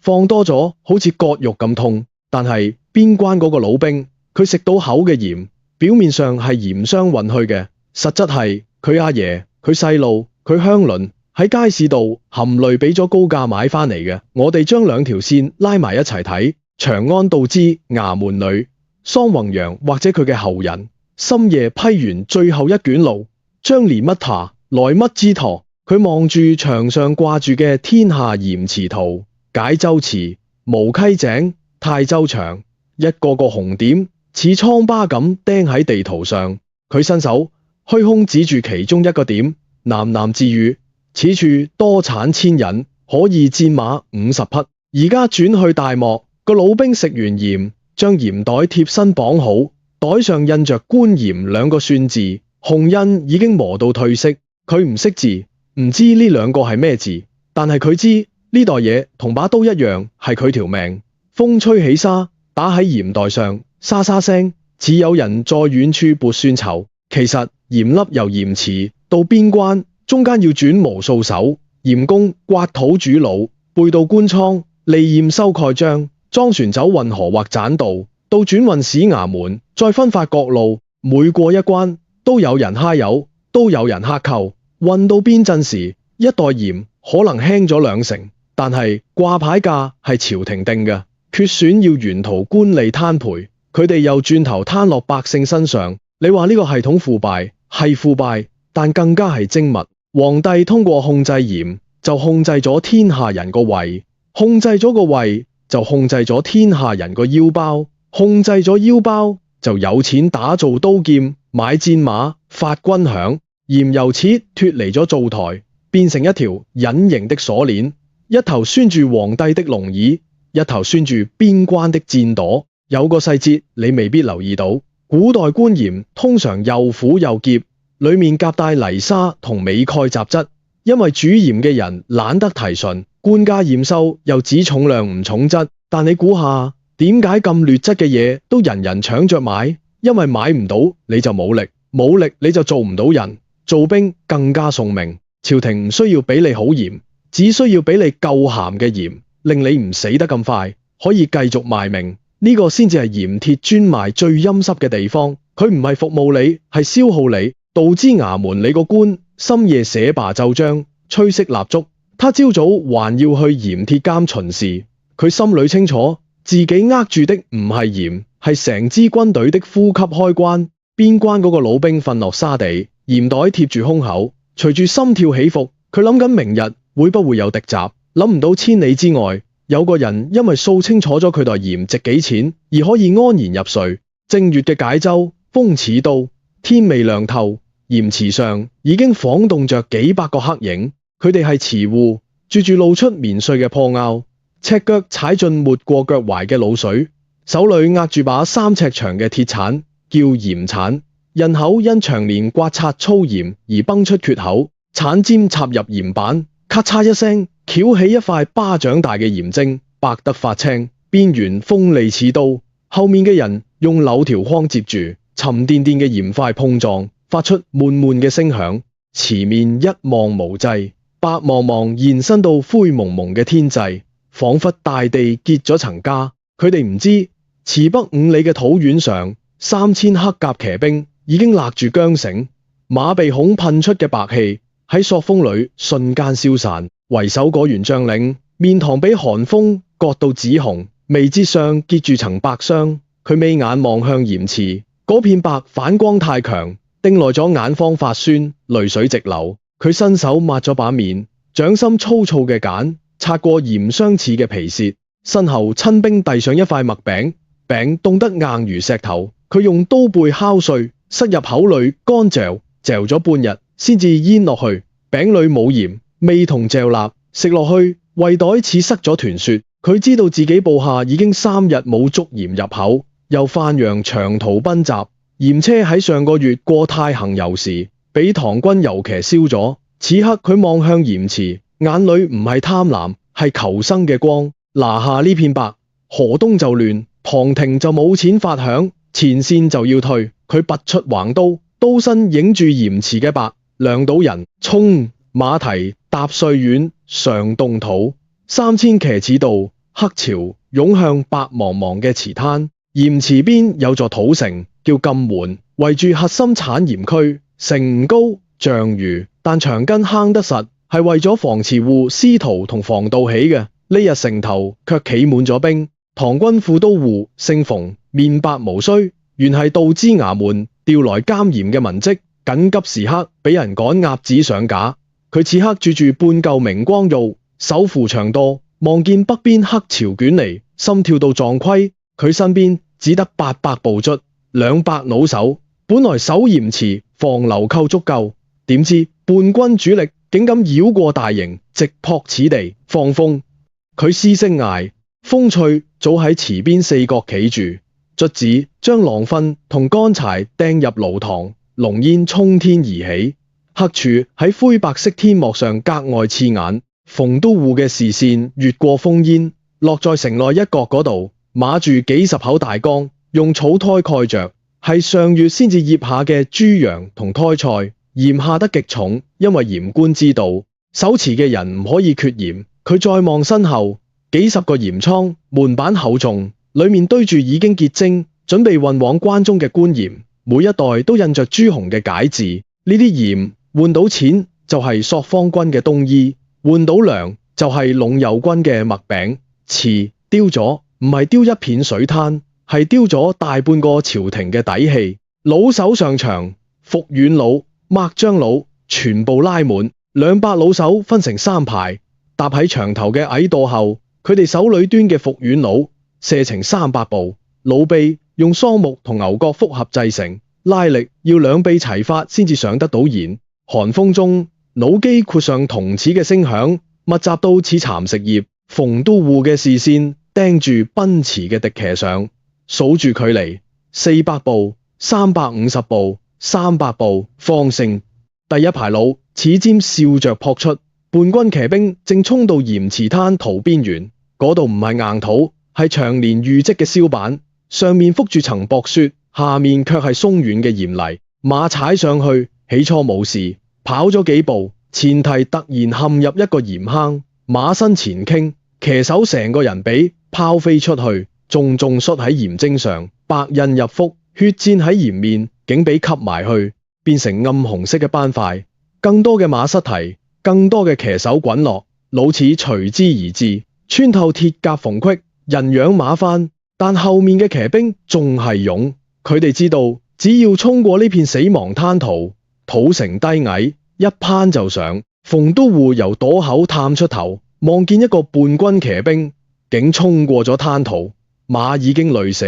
放多咗好似割肉咁痛。但係邊關嗰個老兵，佢食到口嘅鹽，表面上係鹽商運去嘅，實質係佢阿爺、佢細路、佢鄉鄰喺街市度含淚俾咗高價買翻嚟嘅。我哋將兩條線拉埋一齊睇，長安道之衙門裏，桑弘羊或者佢嘅後人深夜批完最後一卷廬，將連乜塔來乜之陀，佢望住牆上掛住嘅天下鹽池圖、解州池、無溪井、泰州場，一個個紅點似瘡疤咁釘喺地圖上。佢伸手虛空指住其中一個點，喃喃自語：此處多產千人，可以戰馬50匹。而家轉去大漠，個老兵食完鹽，將鹽袋貼身綁好，袋上印着官鹽2個算字，紅印已經磨到褪色。佢唔識字，唔知呢2個係咩字，但係佢知呢袋嘢同把刀一樣，係佢條命。風吹起沙，打喺鹽袋上，沙沙聲，似有人在遠處撥算籌。其實鹽粒由鹽池到邊關，中間要轉無數手，鹽工刮土煮滷，背到官倉，利驗收蓋章，裝船走運河或棧道，到轉運使衙門，再分發各路，每過一關都有人揩油，都有人克扣。運到邊鎮時，一袋鹽可能輕咗2成，但係掛牌價係朝廷定嘅，缺選要沿途官吏攤賠，佢哋又轉頭攤落百姓身上。你話呢個系統腐敗，係腐敗，但更加係精密。皇帝通過控制鹽，就控制咗天下人個胃，控制咗個胃，就控制咗天下人個腰包，控制咗腰包，就有錢打造刀劍，買戰馬，發軍饷。鹽由此脫離咗灶台，變成一條隱形的鎖鏈，一頭拴住皇帝的龍椅，一頭拴住邊關的箭垛。有個細節你未必留意到，古代官鹽通常又苦又澀，裏面夾帶泥沙同鎂鈣雜質，因為煮鹽嘅人懶得提純，官家驗收又只重量唔重質。但你估下，點解咁劣質嘅嘢都人人搶着買？因為買唔到你就冇力，冇力你就做唔到人，做兵更加送命。朝廷唔需要俾你好鹽，只需要俾你夠鹹嘅鹽，令你唔死得咁快，可以繼續賣命。呢個先至係鹽鐵專賣最陰濕嘅地方，佢唔係服務你，係消耗你。導知衙門你個官深夜寫罷奏章，吹熄蠟燭，他朝早還要去鹽鐵監巡視。佢心裏清楚，自己握住的唔係鹽，係成支軍隊的呼吸開關。邊關嗰個老兵瞓落沙地，鹽袋貼住胸口，隨住心跳起伏，佢諗緊明日會不會有敵襲，諗唔到千里之外有個人因為數清楚咗佢袋鹽值幾錢，而可以安然入睡。正月嘅解州，風似刀，天未亮透，鹽池上已經晃動着幾百個黑影，佢哋係池戶，住住露出棉絮嘅破拗，赤腳踩進沒過腳踝嘅滷水，手裏握住把3尺長嘅鐵鏟，叫鹽鏟，刃口因長年刮擦粗鹽而崩出缺口，鏟尖插入鹽板，咔嚓一聲，翹起一塊巴掌大嘅鹽精，白得發青，邊緣鋒利似刀。後面嘅人用柳條框接住，沉甸甸嘅鹽塊碰撞，發出悶悶嘅聲響。池面一望無際，白茫茫延伸到灰蒙蒙嘅天際，仿佛大地結咗層痂。佢哋唔知池北5里嘅土苑上，3000黑甲騎兵已經勒住韁繩，馬鼻孔噴出嘅白氣喺朔風裏瞬間消散。為首嗰員將領面龐俾寒風割到紫紅，眉睫上結住層白霜。佢眯眼望向鹽池，嗰片白反光太強，盯耐咗眼眶發酸，淚水直流。佢伸手抹咗把面，掌心粗糙嘅繭擦過鹽相似嘅皮屑。身後親兵遞上一塊麥餅，餅凍得硬如石頭，佢用刀背敲碎，塞入口裏乾嚼，嚼咗半日先至咽落去。餅裏冇鹽，味同嚼蠟，食落去胃袋似塞咗團雪。佢知道自己部下已經3日冇捉鹽入口，又范陽長途奔襲，鹽車喺上個月過太行遊時俾唐軍遊騎燒咗。此刻佢望向鹽池，眼裏唔係貪婪，係求生嘅光。拿下呢片白，河東就亂，旁廷就冇錢發饷，前線就要退。佢拔出橫刀，刀身影住鹽池嘅白，亮到人衝馬蹄踏碎丸，上凍土。3000騎似道，黑潮湧向白茫茫嘅池灘。鹽池邊有座土城叫禁門，圍住核心產鹽區，城唔高象魚，但牆根夯得實，係為咗防池戶司徒同防盜起嘅。呢日城頭卻企滿咗兵。唐軍副都護姓馮，面白無須，原係道知衙門調來監鹽嘅文職，緊急時刻俾人趕鴨子上架。佢此刻住住半舊明光玉，手扶長舵，望見北邊黑潮捲嚟，心跳到撞盔。佢身邊只得800步卒，200弩手，本來守鹽池防流寇足夠，點知叛軍主力竟敢繞過大營，直撲此地放風。佢嘶聲嗌，風翠早喺池邊4角企住，卒子將狼糞同乾柴掟入爐膛，濃煙衝天而起，黑柱喺灰白色天幕上格外刺眼。馮都護嘅視線越過烽煙，落在城內一角嗰度，碼住幾十口大缸，用草胎蓋着，係上月先至醃下嘅豬羊同胎菜，鹽下得極重，因為鹽官知道守池嘅人唔可以缺鹽。佢再望身後，幾十個鹽倉，門板厚重，裏面堆住已經結晶，準備運往關中嘅官鹽，每一袋都印着朱紅嘅解字。呢啲鹽換到錢就係朔方軍嘅冬衣，換到糧就係隴右軍嘅麥餅。瓷丟咗唔係丟一片水灘，係丟咗大半個朝廷嘅底氣。老手上場，服軟佬、抹漿佬全部拉滿，200老手分成3排，搭喺牆頭嘅矮垛後，佢哋手裏端嘅服軟佬射程300步，老臂用桑木同牛角複合製成，拉力要兩臂齊發先至上得到弦。寒風中，腦機括上銅齒嘅聲響，密集到似蠶食葉。馮都護嘅視線盯住奔馳嘅敵騎上，數住距離400步、350步、300步，放聲。第一排佬齒尖笑着撲出，叛軍騎兵正衝到鹽池灘塗邊緣，嗰度唔係硬土，係長年淤積嘅燒板，上面覆住層薄雪，下面卻係鬆軟嘅鹽泥。馬踩上去，起初冇事，跑咗幾步，前蹄突然陷入一個鹽坑，馬身前傾，騎手成個人俾拋飛出去，重摔喺鹽晶上，白印入腹，血濺喺鹽面，竟俾吸埋去，變成暗紅色嘅斑塊。更多嘅馬失蹄，更多嘅騎手滾落，老齒隨之而至，穿透鐵甲縫隙，人仰馬翻。但後面嘅騎兵仲係勇，佢哋知道只要衝過呢片死亡灘塗，土城低矮，一攀就上。馮都護由垛口探出頭，望見一個叛軍騎兵竟衝過咗灘塗，馬已經累死，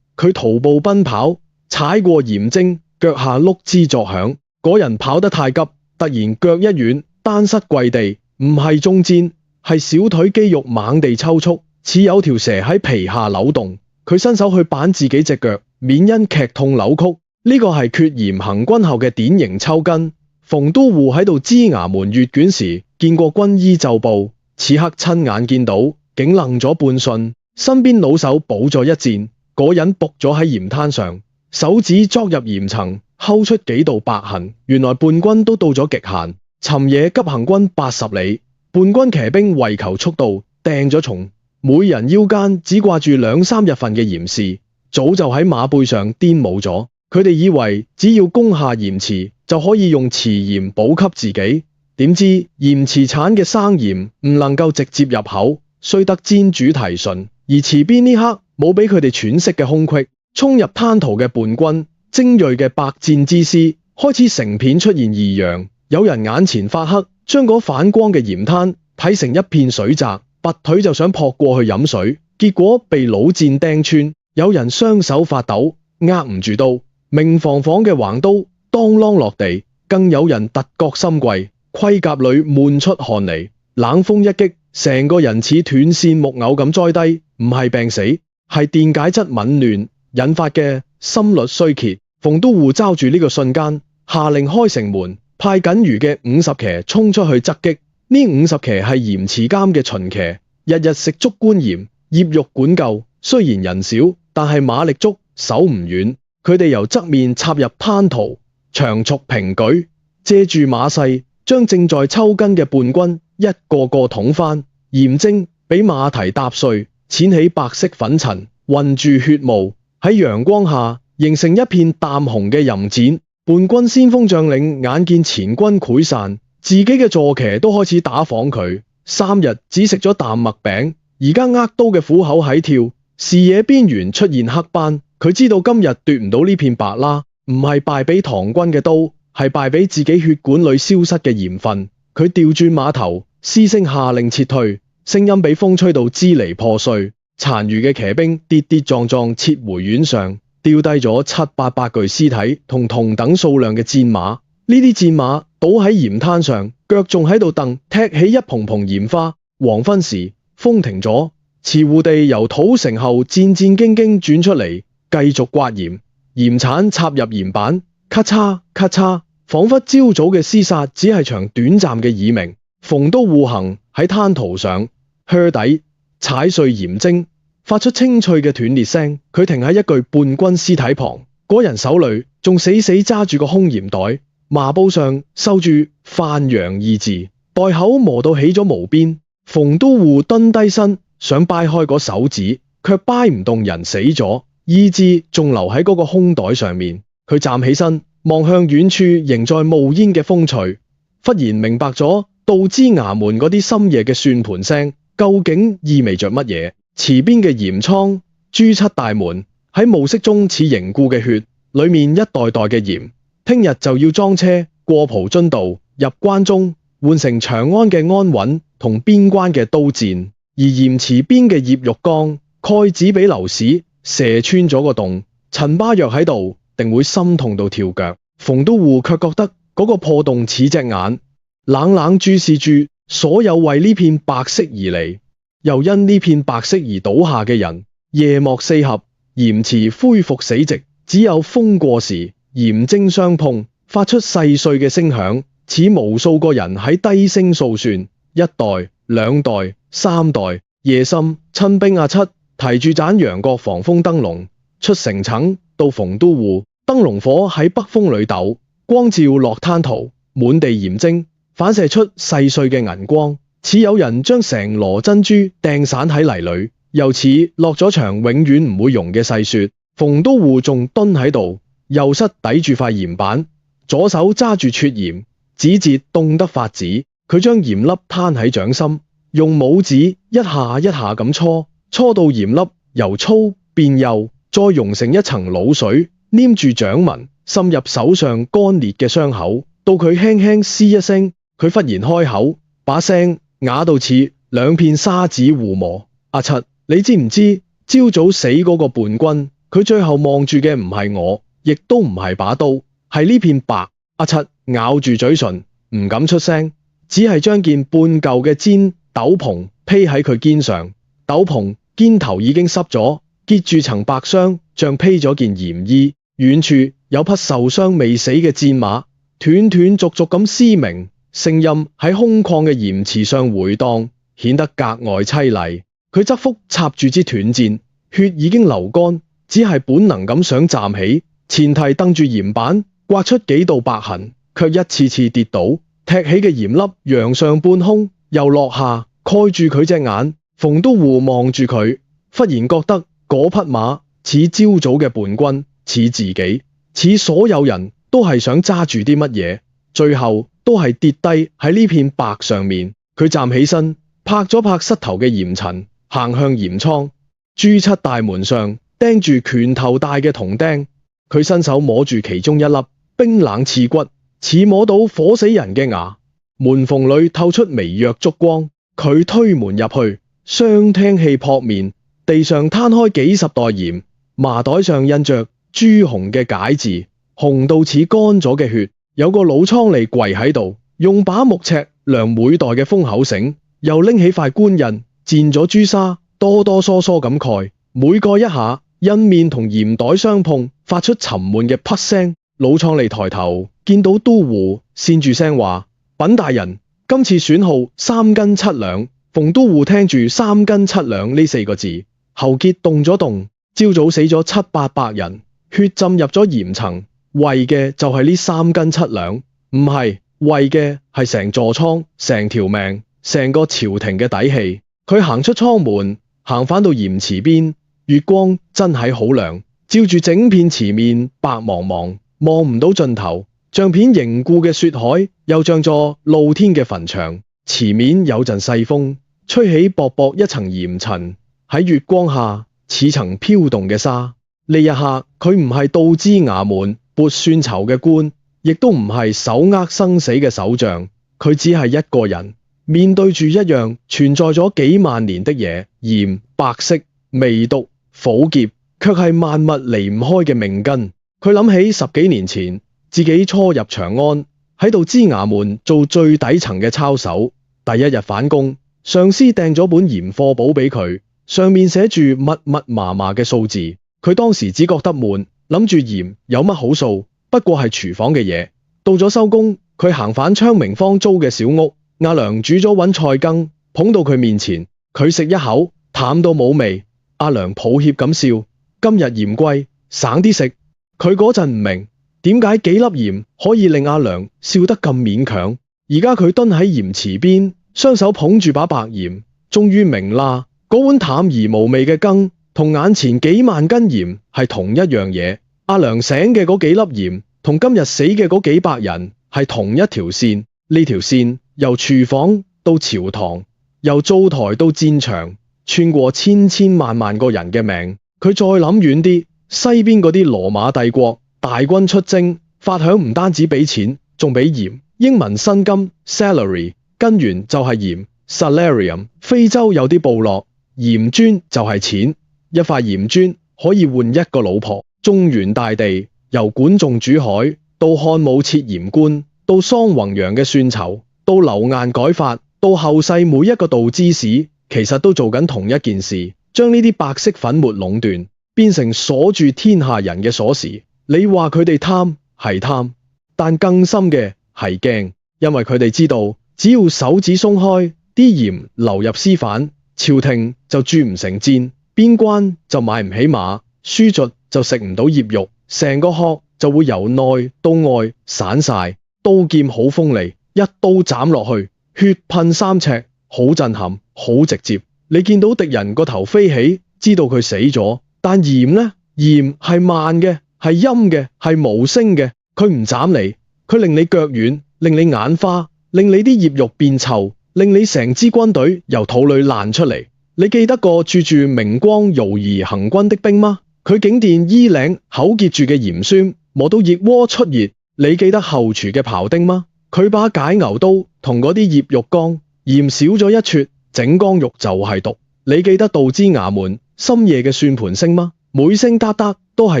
佢徒步奔跑，踩過鹽晶，腳下碌吱作響。嗰人跑得太急，突然腳一軟，單膝跪地，唔係中箭，係小腿肌肉猛地抽搐，似有條蛇喺皮下扭動。佢伸手去扳自己隻腳，免因劇痛扭曲。呢個係缺鹽行軍後嘅典型抽筋。馮都護喺度支衙門閱卷時，見過軍醫奏報，此刻親眼見到，竟愣咗半瞬。身邊老手補咗一箭，嗰人仆咗喺鹽灘上，手指捉入鹽層，摳出幾道白痕。原來叛軍都到咗極限。尋夜急行軍80里，叛軍騎兵為求速度，掟咗蟲，每人腰間只掛住2-3日份嘅鹽豉，早就喺馬背上顛冇咗。佢哋以為只要攻下鹽池就可以用池鹽補給自己，點知鹽池產嘅生鹽唔能夠直接入口，須得煎煮提純。而池邊呢刻冇俾佢哋喘息嘅空隙，衝入灘塗嘅叛軍精銳嘅百戰之師開始成片出現異樣。有人眼前發黑，將嗰反光嘅鹽灘睇成一片水澤，拔腿就想撲過去飲水，結果被老箭釘穿。有人雙手發抖，握唔住刀，明晃晃嘅橫刀當啷落地，更有人突覺心悸，盔甲裏悶出汗嚟，冷風一擊，成個人似斷線木偶咁栽低，唔係病死，係電解質紊亂引發嘅心律衰竭。馮都護抓住呢個瞬間，下令開城門，派僅餘嘅50騎衝出去側擊。呢50騎係鹽池監嘅巡騎，日日食足官鹽，醃肉管夠，雖然人少，但係馬力足，手唔軟。佢哋由側面插入灘塗，長速平舉，借住馬勢，將正在抽筋嘅叛軍一個個捅翻。鹽晶俾馬蹄踏碎，濺起白色粉塵，混住血霧，喺陽光下形成一片淡紅嘅淫剪。叛軍先鋒將領眼見前軍潰散，自己嘅坐騎都開始打訪佢。3日只食咗啖麥餅，而家握刀嘅虎口喺跳，視野邊緣出現黑斑。佢知道今日奪唔到呢片白啦，唔係敗俾唐軍嘅刀，係敗俾自己血管裏消失嘅鹽分。佢調轉馬頭，嘶聲下令撤退，聲音俾風吹到支離破碎。殘餘嘅騎兵跌跌撞撞撤回院上，丟低咗700-8具屍體同同等數量嘅戰馬。呢啲戰馬倒喺鹽灘上，腳仲喺度蹬，踢起一蓬蓬鹽花。黃昏時，風停咗，慈湖地由土城後戰戰兢兢轉出嚟，繼續刮鹽，鹽鏟插入鹽板，咔嚓咔嚓，仿佛朝早嘅廝殺只係場短暫嘅耳鳴。馮都護行喺灘塗上，靴底踩碎鹽晶，發出清脆嘅斷裂聲。佢停喺一具叛軍屍體旁，嗰人手裏仲死死揸住個空鹽袋，麻布上繡住范陽二字，袋口磨到起咗毛邊。馮都護蹲低身，想掰開嗰手指，卻掰唔動人死咗，意志仲留喺嗰個空袋上面。佢站起身，望向遠處仍在冒煙嘅風趣，忽然明白咗道之衙門嗰啲深夜嘅算盤聲究竟意味着乜嘢。池邊嘅鹽倉，朱漆大門，喺暮色中似凝固嘅血，裏面一袋袋嘅鹽，聽日就要裝車過蒲津道入關中，換成長安嘅安穩同邊關嘅刀戰。而鹽池邊嘅葉玉缸，蓋子俾流矢射穿咗個洞，陳巴若喺度定會心痛到跳腳。馮都護卻覺得嗰個破洞似隻眼，冷冷注視住所有為呢片白色而嚟，又因呢片白色而倒下嘅人。夜幕四合，鹽池恢復死寂，只有風過時，鹽晶相碰，發出細碎嘅聲響，似無數個人喺低聲訴說。一代、兩代、三代。夜深，親兵阿七提住盞陽角防風燈籠出城診到馮都護，燈籠火喺北風裏抖，光照落灘塗，滿地鹽晶，反射出細碎嘅銀光，似有人將成籮珍珠掟散喺泥裏，又似落咗場永遠唔會溶嘅細雪。馮都護仲蹲喺度，右膝抵住塊鹽板，左手揸住撮鹽，指節凍得發紫。佢將鹽粒攤喺掌心，用拇指一下一下咁搓到鹽粒由粗變幼，再溶成一層滷水，黏住掌紋，滲入手上乾裂嘅傷口。到佢輕輕嘶一聲，佢忽然開口，把聲啞到似兩片沙子互磨。阿七，你知唔知朝早死嗰個叛軍，佢最後望住嘅唔係我，亦都唔係把刀，係呢片白。阿七咬住嘴唇，唔敢出聲，只係將件半舊嘅氈斗篷披喺佢肩上。斗篷肩頭已經濕咗，結住層白霜，像披咗件鹽衣。遠處有匹受傷未死嘅戰馬，斷斷續續咁嘶鳴，聲音喺空曠嘅鹽池上回蕩，顯得格外淒厲。佢側腹插住支斷箭，血已經流乾，只係本能咁想站起，前蹄蹬住鹽板，刮出幾道白痕，卻一次次跌倒，踢起嘅鹽粒揚上半空，又落下，蓋住佢隻眼。馮都護望住佢，忽然覺得嗰匹馬似朝早嘅叛軍，似自己，似所有人都係想揸住啲乜嘢，最後都係跌低喺呢片白上面。佢站起身，拍咗拍膝頭嘅鹽塵，行向鹽倉。朱漆大門上釘住拳頭大嘅銅釘，佢伸手摸住其中一粒，冰冷刺骨，似摸到火死人嘅牙。門縫裏透出微弱燭光，佢推門入去，雙聽器撲面，地上攤開幾十袋鹽，麻袋上印着朱紅嘅解字，紅到似乾咗嘅血。有個老倉吏跪喺度，用把木尺量每袋嘅封口繩，又拎起塊官印，蘸咗朱砂，哆哆嗦嗦咁蓋，每蓋一下，印面同鹽袋相碰，發出沉悶嘅啪聲。老倉吏抬頭見到都護，扇住聲話：稟大人，今次損耗3斤7兩。馮都護聽住3斤7兩呢4個字，喉結動咗動。朝早死咗700-800人，血浸入咗鹽層，為嘅就係呢3斤7兩，唔係為嘅係成座倉、成條命、成個朝廷嘅底氣。佢行出倉門，行返到鹽池邊，月光真係好亮，照住整片池面白茫茫，望唔到盡頭，像片凝固嘅雪海，又像座露天嘅墳場。池面有陣細風，吹起薄薄一層鹽塵，喺月光下似層飄動嘅沙。呢一刻，佢唔係道之衙門撥算籌嘅官，亦都唔係手握生死嘅守將，佢只係一個人，面對住一樣存在咗幾萬年的嘢，鹽、白色、微毒、苦澀，卻係萬物離唔開嘅命根。佢諗起10幾年前自己初入長安，喺道之衙門做最底層嘅抄手，第一日返工，上司掟咗本鹽課簿俾佢，上面寫住密密麻麻嘅數字。佢當時只覺得悶，諗住鹽有乜好數，不過係廚房嘅嘢。到咗收工，佢行返昌明坊租嘅小屋，阿娘煮咗碗菜羹，捧到佢面前，佢食一口，淡到冇味。阿娘抱歉咁笑：今日鹽貴，省啲食。佢嗰陣唔明點解幾粒鹽可以令阿娘笑得咁勉強。而家佢蹲喺鹽池邊，雙手捧住把白鹽，終於明啦，嗰碗淡而無味嘅羹同眼前幾萬斤鹽係同一樣嘢。阿良醒嘅嗰幾粒鹽，同今日死嘅嗰幾百人係同一條線。呢條線由廚房到朝堂，由灶台到戰場，穿過千千萬萬個人嘅命。佢再諗遠啲，西邊嗰啲羅馬帝國大軍出征，發響唔單止俾錢，仲俾鹽。英文薪金 salary 根源就係鹽 salarium。非洲有啲部落，鹽磚就係錢，一塊鹽磚可以換一個老婆。中原大地由管仲煮海到漢武設鹽官，到桑弘羊嘅算籌，到劉晏改法，到後世每一個道之士，其實都做緊同一件事，將呢啲白色粉末壟斷，變成鎖住天下人嘅鎖匙。你話佢哋貪係貪，但更深嘅係驚，因為佢哋知道，只要手指鬆開，啲鹽流入絲幡，朝廷就鑄唔成氈，邊關就買唔起馬，書卒就食唔到醃肉，成個殼就會由內到外散晒。刀劍好鋒利，一刀斬落去，血噴3尺，好震撼，好直接。你見到敵人個頭飛起，知道佢死咗。但鹽呢？鹽係慢嘅，係陰嘅，係無聲嘅。佢唔斬你，佢令你腳軟，令你眼花，令你啲醃肉變臭，令你成支軍隊由肚裏爛出嚟。你記得個駐住明光堯儀行軍的兵嗎？佢警電衣領口結住嘅鹽酸，磨到熱鍋出熱。你記得後廚嘅庖丁嗎？佢把解牛刀同嗰啲醃肉缸，鹽少咗一撮，整缸肉就係毒。你記得道之衙門深夜嘅算盤聲嗎？每聲嗒嗒都係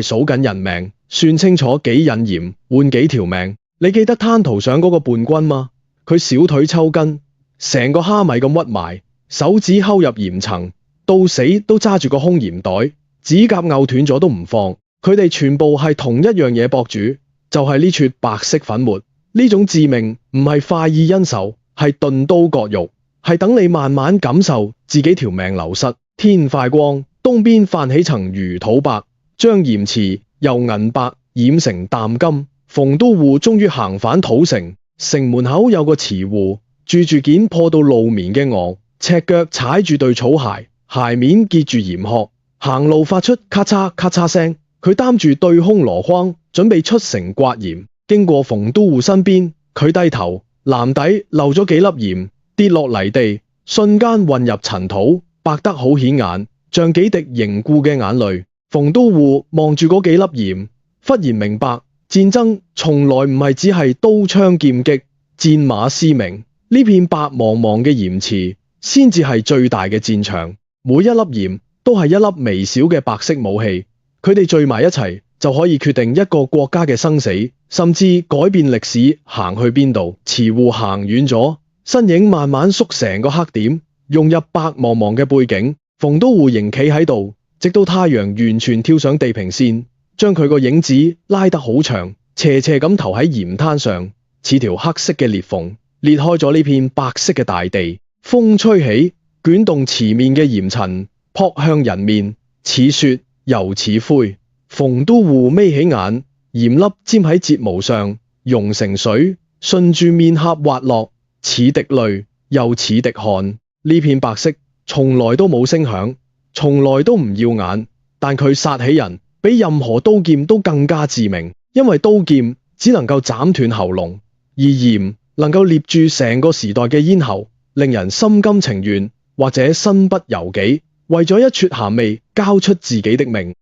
數緊人命，算清楚幾引鹽換幾條命。你記得灘塗上嗰個叛軍嗎？佢小腿抽筋，成個蝦米咁屈埋，手指摳入鹽層，到死都揸住個空鹽袋，指甲拗斷咗都唔放。佢哋全部係同一樣嘢博主，就係呢撮白色粉末。呢種致命唔係快意恩仇，係鈍刀割肉，係等你慢慢感受自己條命流失。天快光，東邊泛起層魚肚白，將鹽池由銀白染成淡金。馮都護終於行返土城，城門口有個瓷戶，住住件破到露棉嘅襖，赤腳踩住對草鞋，鞋面結住鹽殼，行路發出咔嚓咔嚓聲。佢擔住對空籮筐，準備出城刮鹽。經過馮都護身邊，佢低頭，籃底漏咗幾粒鹽，跌落泥地，瞬間混入塵土，白得好顯眼，像幾滴凝固嘅眼淚。馮都護望住嗰幾粒鹽，忽然明白，戰爭從來唔係只係刀槍劍戟、戰馬嘶鳴，呢片白茫茫嘅鹽池，先至係最大嘅戰場。每一粒鹽都係一粒微小嘅白色武器，佢哋聚埋一齊，就可以決定一個國家嘅生死，甚至改變歷史行去邊度。慈戶行遠咗，身影慢慢縮成個黑點，融入白茫茫嘅背景。馮都護仍企喺度，直到太陽完全跳上地平線，將佢個影子拉得好長，斜斜咁投喺鹽灘上，似條黑色嘅裂縫，裂開咗呢片白色嘅大地。風吹起，捲動池面嘅鹽塵，撲向人面，似雪又似灰。馮都護眯起眼，鹽粒沾喺睫毛上，溶成水，順住面頰滑落，似滴淚，又似滴汗。呢片白色從來都冇聲響，從來都唔耀眼，但佢殺起人，比任何刀劍都更加致命。因為刀劍只能夠斬斷喉嚨，而鹽能夠捏住成個時代嘅咽喉，令人心甘情願或者身不由己，為咗一撮鹹味交出自己的命。